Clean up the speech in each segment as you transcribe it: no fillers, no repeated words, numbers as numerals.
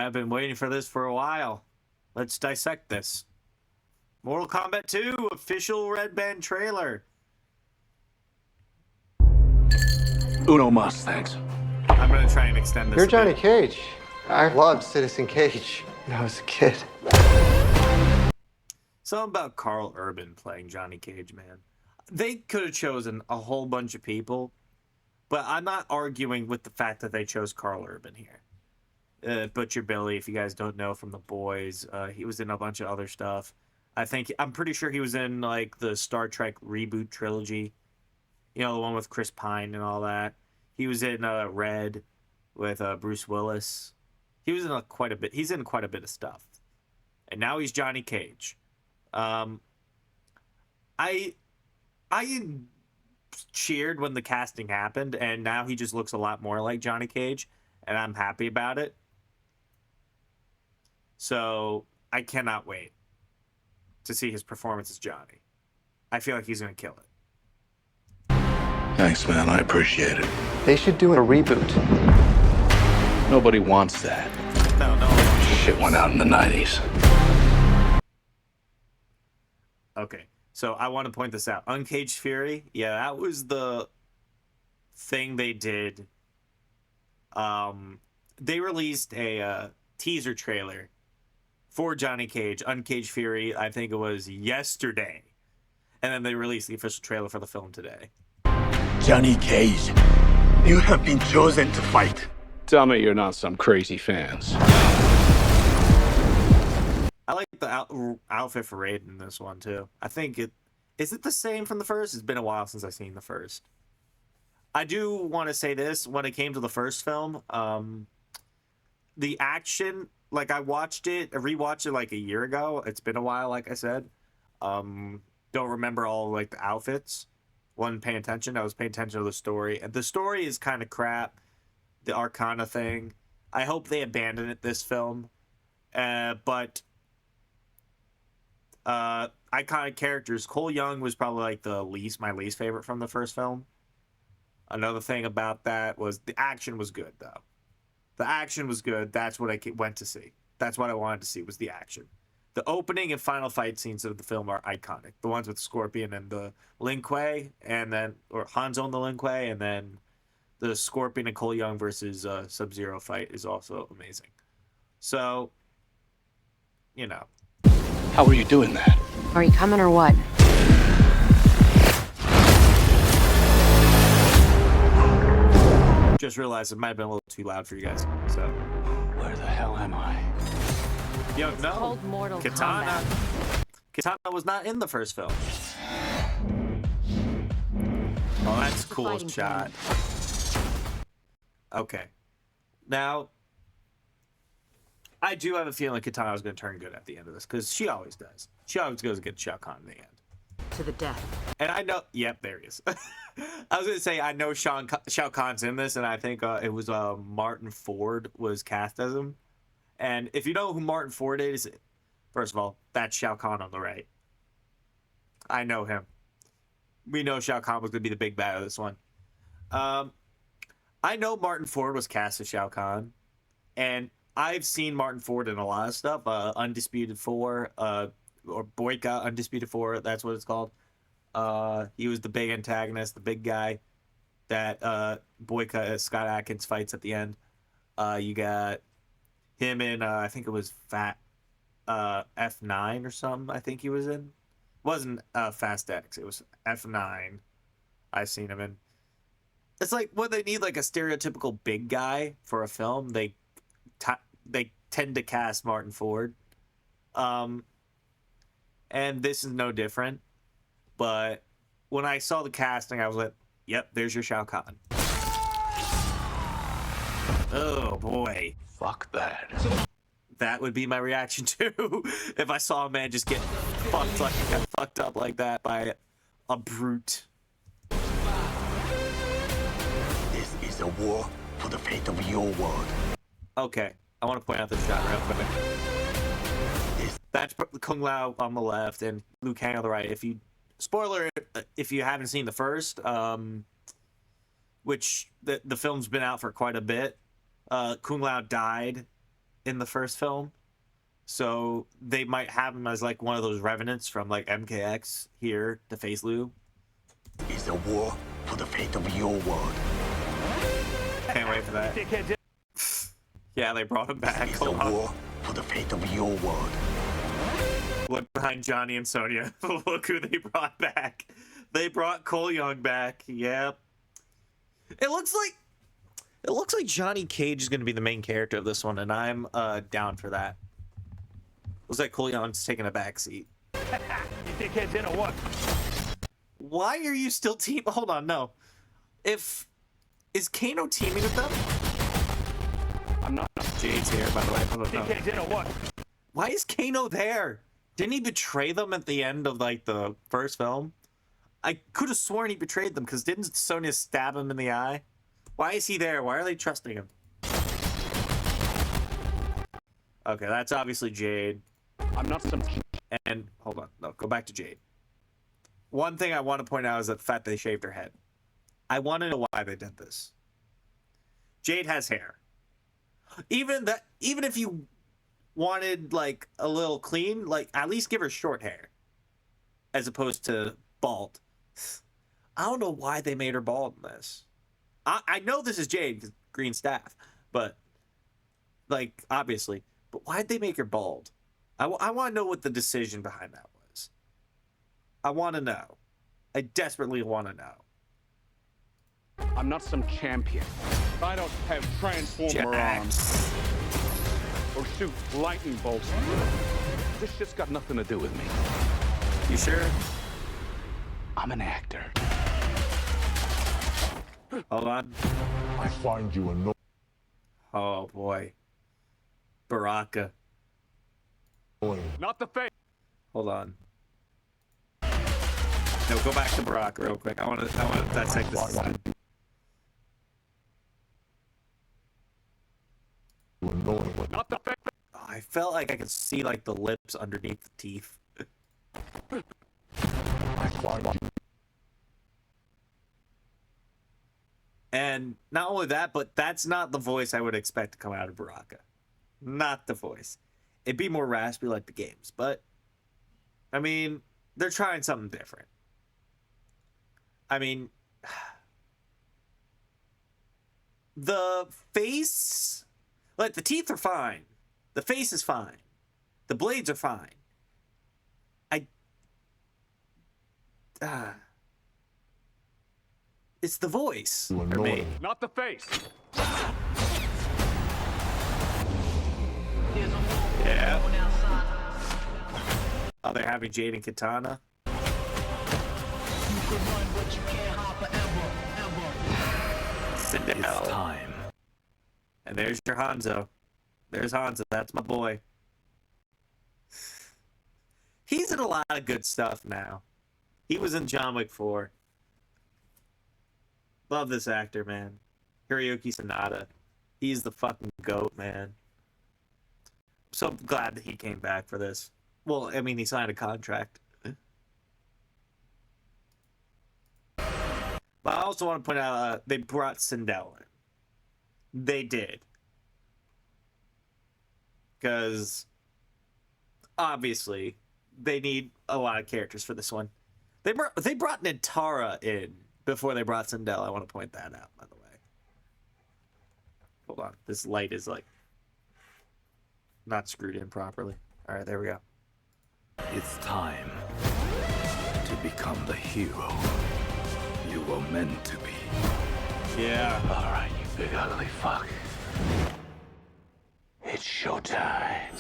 I've been waiting for this for a while. Let's dissect this. Mortal Kombat 2 official red band trailer. Uno mas, thanks. I'm gonna try and extend this. You're a Johnny bit. Cage. I loved Citizen Cage when I was a kid. Something about Carl Urban playing Johnny Cage, man. They could have chosen a whole bunch of people, but I'm not arguing with the fact that they chose Carl Urban here. Butcher Billy, if you guys don't know from The Boys, he was in a bunch of other stuff. I'm pretty sure he was in like the Star Trek reboot trilogy. You know, the one with Chris Pine and all that. He was in Red with Bruce Willis. He was in quite a bit. He's in quite a bit of stuff, and now he's Johnny Cage. I cheered when the casting happened, and now he just looks a lot more like Johnny Cage, and I'm happy about it. So I cannot wait to see his performance as Johnny. I feel like he's gonna kill it. Thanks, man. I appreciate it. They should do a reboot. Nobody wants that. No. Shit went out in the 90s. Okay, so I want to point this out. Uncaged Fury, yeah, that was the thing they did. They released a teaser trailer for Johnny Cage, Uncaged Fury, I think it was yesterday. And then they released the official trailer for the film today. Johnny Cage, you have been chosen to fight. Tell me you're not some crazy fans. I like the outfit for Raiden in this one, too. I think is it the same from the first? It's been a while since I've seen the first. I do want to say this. When it came to the first film, the action, like I rewatched it like a year ago. It's been a while, like I said. Don't remember all like the outfits. Wasn't paying attention. I was paying attention to the story. And the story is kind of crap. The Arcana thing. I hope they abandon it this film. But iconic characters. Cole Young was probably like my least favorite from the first film. Another thing about that was the action was good, though. The action was good. That's what I went to see. That's what I wanted to see was the action. The opening and final fight scenes of the film are iconic. The ones with Scorpion and the Lin Kuei, or Hanzo and the Lin Kuei, and then the Scorpion and Cole Young versus Sub-Zero fight is also amazing. So, you know. How are you doing that? Are you coming or what? Just realized it might have been a little too loud for you guys. So, Where the hell am I? yo, no. Called Mortal Katana. Kombat. Katana was not in the first film. Oh, that's a cool Fighting shot. Okay. Now, I do have a feeling Katana is going to turn good at the end of this, because she always does. She always goes against Shao Kahn in the end. To the death. And I know, yep, there he is. I was going to say, I know Shao Kahn's in this, and I think it was Martin Ford was cast as him. And if you know who Martin Ford is, first of all, that's Shao Kahn on the right. I know him. We know Shao Kahn was going to be the big bad of this one. I know Martin Ford was cast as Shao Kahn, and I've seen Martin Ford in a lot of stuff. Undisputed 4, or Boyka Undisputed 4, that's what it's called. He was the big antagonist, the big guy that Boyka Scott Adkins fights at the end. You got him in, I think it was F9 or something, I think he was in. It wasn't Fast X, it was F9 I've seen him in. It's like when they need like a stereotypical big guy for a film, they tend to cast Martin Ford. And this is no different. But when I saw the casting, I was like, yep, there's your Shao Kahn. Oh, boy. Fuck that. That would be my reaction, too, if I saw a man just get fucked up like that by a brute. This is a war for the fate of your world. Okay, I want to point out this shot real quick. That's Kung Lao on the left and Liu Kang on the right. Spoiler, if you haven't seen the first, which the film's been out for quite a bit, Kung Lao died in the first film, so they might have him as like one of those revenants from like MKX here to face Liu. It's a war for the fate of your world. Can't wait for that. Yeah, they brought him back. It's a war for the fate of your world. Look behind Johnny and Sonya. Look who they brought back. They brought Cole Young back. Yep. It looks like Johnny Cage is going to be the main character of this one, and I'm down for that. Looks like Cole Young's taking a back seat. You dickheads in or what? Why are you still team? Hold on, no. Is Kano teaming with them? I'm not. Jade's here, by the way. I don't know. Dickheads in or what? Why is Kano there? Didn't he betray them at the end of like the first film? I could have sworn he betrayed them because didn't Sonya stab him in the eye? Why is he there? Why are they trusting him? Okay, that's obviously Jade. I'm not some. And hold on, no, go back to Jade. One thing I want to point out is the fact they shaved her head. I want to know why they did this. Jade has hair. Even if you wanted like a little clean, like at least give her short hair as opposed to bald. I don't know why they made her bald in this. I know this is Jade, 'cause green staff, but like obviously, but why'd they make her bald? I want to know what the decision behind that was. I want to know. I desperately want to know. I'm not some champion. I don't have transformer arms or shoot lightning bolts. This shit's got nothing to do with me. You sure? I'm an actor. Hold on. I find you annoying. Oh boy. Baraka. Not the face. Hold on. No, go back to Baraka real quick. I want to dissect this. Not the face. Oh, I felt like I could see like the lips underneath the teeth. I find you. And not only that, but that's not the voice I would expect to come out of Baraka. Not the voice. It'd be more raspy like the games, but I mean, they're trying something different. I mean, the face, like the teeth are fine. The face is fine. The blades are fine. It's the voice for me. Not the face. Yeah. Oh, they're having Jade and Katana. Sindel. It's time. And there's your Hanzo. There's Hanzo. That's my boy. He's in a lot of good stuff now. He was in John Wick 4. Love this actor, man. Hiroyuki Sanada. He's the fucking GOAT, man. So glad that he came back for this. Well, I mean, he signed a contract. But I also want to point out they brought Sindel in. They did. Because obviously they need a lot of characters for this one. They brought Nitara in before they brought Sindel. I want to point that out, by the way. Hold on. This light is like not screwed in properly. All right, there we go. It's time to become the hero you were meant to be. Yeah. All right, you big ugly fuck. It's showtime.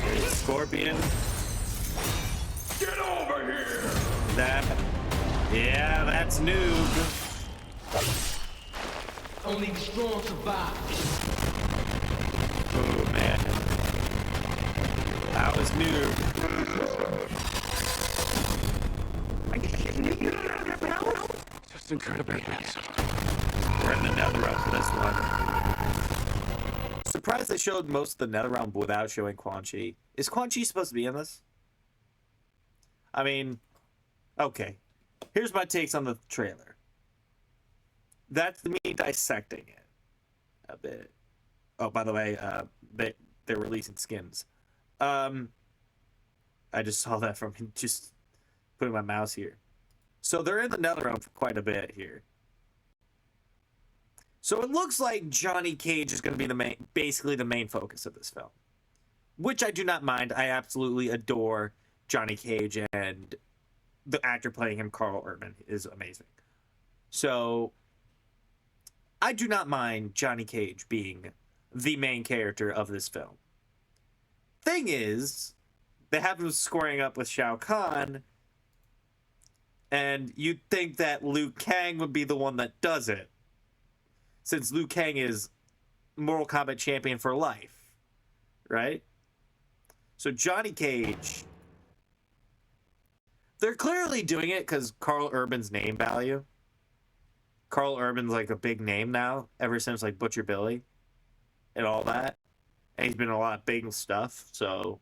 There's Scorpion. Get over here. That's Noob. Only the strong survive. Oh man. That was Noob. Just incredibly handsome. We're in the Netherrealm for this one. Surprised they showed most of the Netherrealm without showing Quan Chi. Is Quan Chi supposed to be in this? I mean, okay. Here's my takes on the trailer. That's me dissecting it a bit. Oh, by the way, they're releasing skins. I just saw that from just putting my mouse here. So they're in the NetherRealm for quite a bit here. So it looks like Johnny Cage is going to be basically the main focus of this film, which I do not mind. I absolutely adore Johnny Cage, and the actor playing him, Carl Urban, is amazing. So I do not mind Johnny Cage being the main character of this film. Thing is, they have him squaring up with Shao Kahn, and you'd think that Liu Kang would be the one that does it, since Liu Kang is Mortal Kombat champion for life, right? So Johnny Cage, they're clearly doing it because Carl Urban's name value. Carl Urban's like a big name now, ever since like Butcher Billy and all that. And he's been in a lot of big stuff, so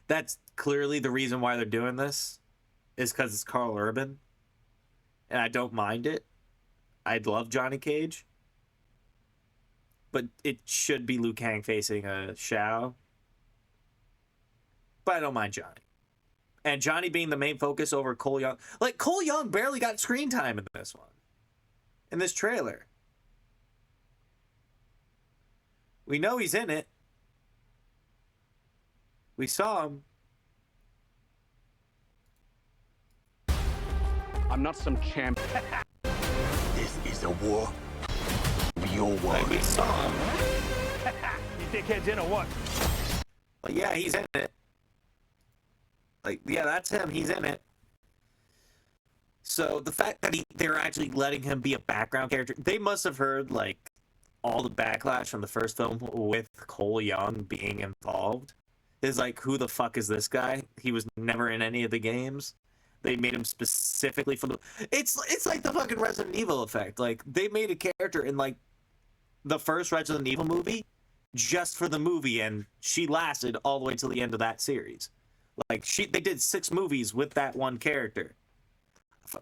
that's clearly the reason why they're doing this, is because it's Carl Urban. And I don't mind it. I'd love Johnny Cage. But it should be Liu Kang facing a Shao. But I don't mind Johnny. And Johnny being the main focus over Cole Young. Like, Cole Young barely got screen time in this one. In this trailer. We know he's in it. We saw him. I'm not some champ. This is a war. Real war. Like, we saw him. You dickheads in or what? Like, yeah, he's in it. Like, yeah, that's him. He's in it. So the fact that they're actually letting him be a background character, they must have heard, like, all the backlash from the first film with Cole Young being involved. Is like, who the fuck is this guy? He was never in any of the games. They made him specifically for the... It's like the fucking Resident Evil effect. Like, they made a character in, like, the first Resident Evil movie just for the movie, and she lasted all the way till the end of that series. Like, they did 6 movies with that one character.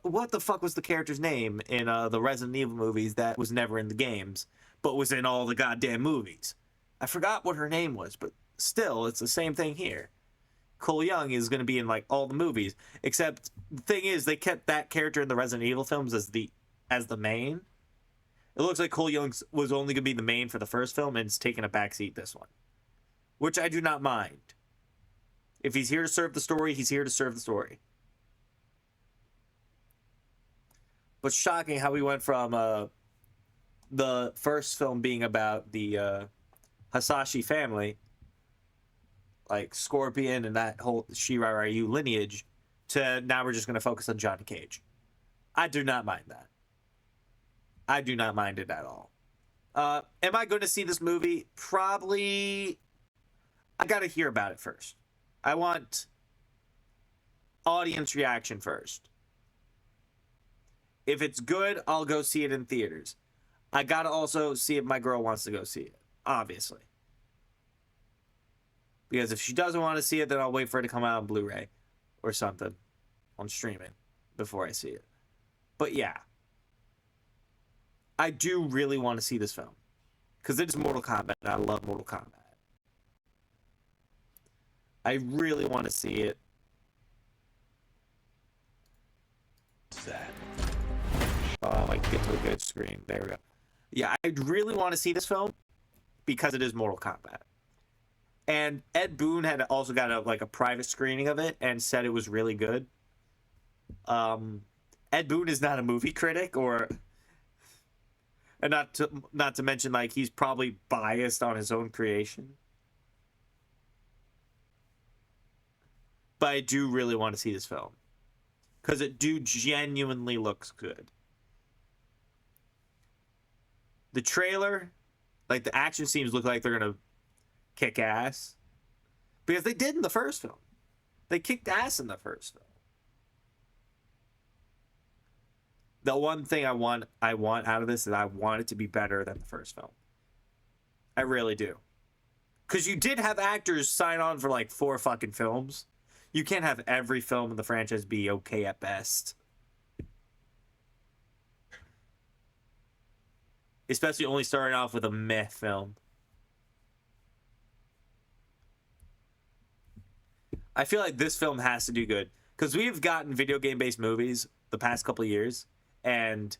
What the fuck was the character's name in the Resident Evil movies that was never in the games, but was in all the goddamn movies? I forgot what her name was, but still, it's the same thing here. Cole Young is going to be in, like, all the movies, except the thing is, they kept that character in the Resident Evil films as the main. It looks like Cole Young was only going to be the main for the first film, and it's taking a backseat this one, which I do not mind. If he's here to serve the story, he's here to serve the story. But shocking how we went from the first film being about the Hasashi family, like Scorpion and that whole Shirai Ryu lineage, to now we're just going to focus on Johnny Cage. I do not mind that. I do not mind it at all. Am I going to see this movie? Probably. I got to hear about it first. I want audience reaction first. If it's good, I'll go see it in theaters. I gotta also see if my girl wants to go see it, obviously. Because if she doesn't want to see it, then I'll wait for it to come out on Blu-ray or something on streaming before I see it. But yeah, I do really want to see this film because it is Mortal Kombat, and I love Mortal Kombat. I really want to see it. Sad. Oh, I get to a good screen. There we go. Yeah, I really want to see this film because it is Mortal Kombat. And Ed Boon had also got a private screening of it and said it was really good. Ed Boon is not a movie critic, and not to mention, like, he's probably biased on his own creation. But I do really want to see this film because it genuinely looks good. The trailer, like, the action scenes look like they're gonna kick ass, because they did in the first film. They kicked ass in the first film. The one thing I want out of this is I want it to be better than the first film. I really do. Because you did have actors sign on for like 4 fucking films. You can't have every film in the franchise be okay at best. especially only starting off with a meh film. I feel like this film has to do good because we've gotten video game based movies the past couple of years, and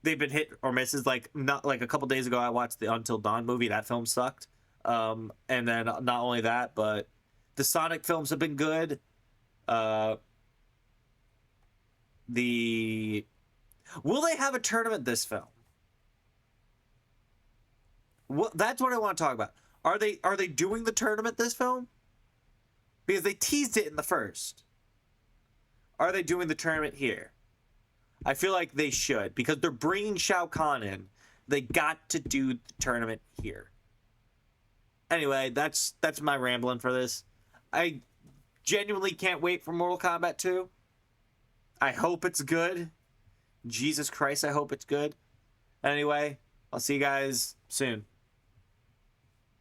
they've been hit or misses. Like not like a couple days ago, I watched the Until Dawn movie. That film sucked. And then not only that, but the Sonic films have been good. Will they have a tournament this film? That's what I want to talk about. Are they doing the tournament this film? Because they teased it in the first. Are they doing the tournament here? I feel like they should, because they're bringing Shao Kahn in. They got to do the tournament here. Anyway, that's my rambling for this. I genuinely can't wait for Mortal Kombat 2. I hope it's good. Jesus Christ, I hope it's good. Anyway, I'll see you guys soon.